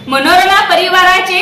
मनोरमा परिवाराचे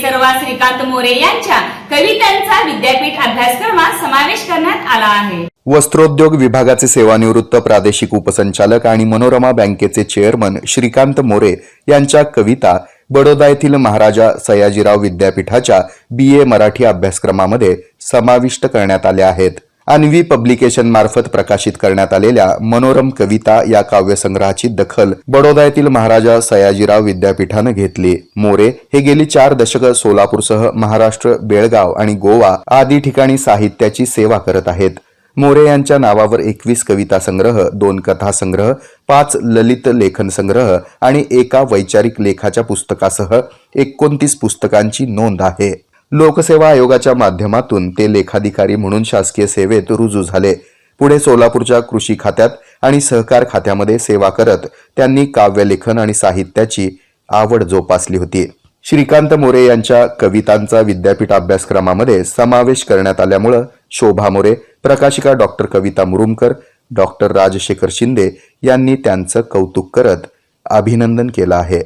सर्वा श्रीकांत मोरे यांच्या कवितांचा विद्यापीठ अभ्यासक्रमात समावेश करण्यात आला आहे। वस्त्रोद्योग विभागाचे सेवानिवृत्त प्रादेशिक उपसंचालक आणि मनोरमा बँकेचे चेअरमन श्रीकांत मोरे यांच्या कविता बडोदा येथील महाराजा सयाजीराव विद्यापीठाच्या BA मराठी अभ्यासक्रमामध्ये समाविष्ट करण्यात आल्या आहेत। अन्वी पब्लिकेशन मार्फत प्रकाशित करण्यात आलेल्या मनोरम कविता या काव्यसंग्रहाची दखल बडोदा येथील महाराजा सयाजीराव विद्यापीठाने घेतली। मोरे हे गेली 4 दशक सोलापूरसह महाराष्ट्र, बेळगाव आणि गोवा आदी ठिकाणी साहित्याची सेवा करत आहेत। मोरे यांच्या नावावर 21 कविता संग्रह, 2 कथा संग्रह, 5 ललित लेखन संग्रह आणि एका वैचारिक लेखाच्या पुस्तकासह 29 पुस्तकांची नोंद आहे। लोकसेवा आयोगाच्या माध्यमातून ते लेखाधिकारी म्हणून शासकीय सेवेत रुजू झाले। पुढे सोलापूरच्या कृषी खात्यात आणि सहकार खात्यामध्ये सेवा करत त्यांनी काव्यलेखन आणि साहित्याची आवड जोपासली होती। श्रीकांत मोरे यांच्या कवितांचा विद्यापीठ अभ्यासक्रमामध्ये समावेश करण्यात आल्यामुळे शोभा मोरे, प्रकाशिका डॉक्टर कविता मुरुमकर, डॉक्टर राजशेखर शिंदे यांनी त्यांचं कौतुक करत अभिनंदन केलं आहे।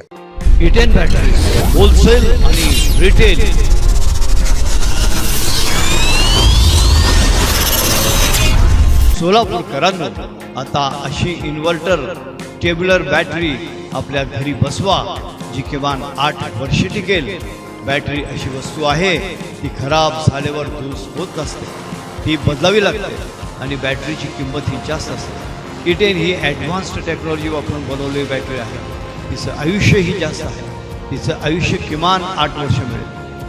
इटेन बॅटरी होलसेल आणि रिटेल सोलापूरकरांनो, आता अशी इन्व्हर्टर टेबलर बॅटरी आपल्या घरी बसवा जी किमान 8 वर्षे टिकेल। बॅटरी अशी वस्तू आहे ती खराब झाल्यावर दूस होत नसते, ती बदलावी लागते आणि बॅटरीची किंमत ही जास्त असते। इटेन ही ॲडव्हान्स्ड टेक्नॉलॉजी वापरून बनवलेली बॅटरी आहे। तिचं आयुष्यही जास्त आहे, तिचं आयुष्य किमान 8 वर्ष मिळेल।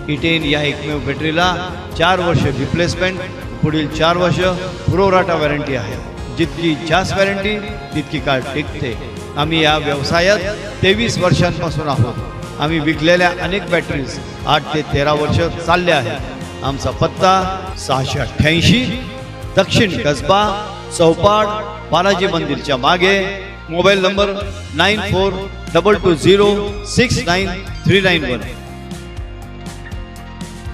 इटेन या एकमेव बॅटरीला 4 वर्ष रिप्लेसमेंट, पुढील 4 वर्ष पुरवठा वॉरंटी आहे। जितकी जास्त वॉरंटी तितकी काळ टिकते। आम्ही या व्यवसायात 23 वर्षांपासून आहोत। आम्ही विकलेल्या अनेक बॅटरीज 8 ते 13 वर्ष चालल्या आहेत। आमचा पत्ता 688 दक्षिण कसबा चौपाट बालाजी मंदिरच्या मागे। Mobile number 9422069391।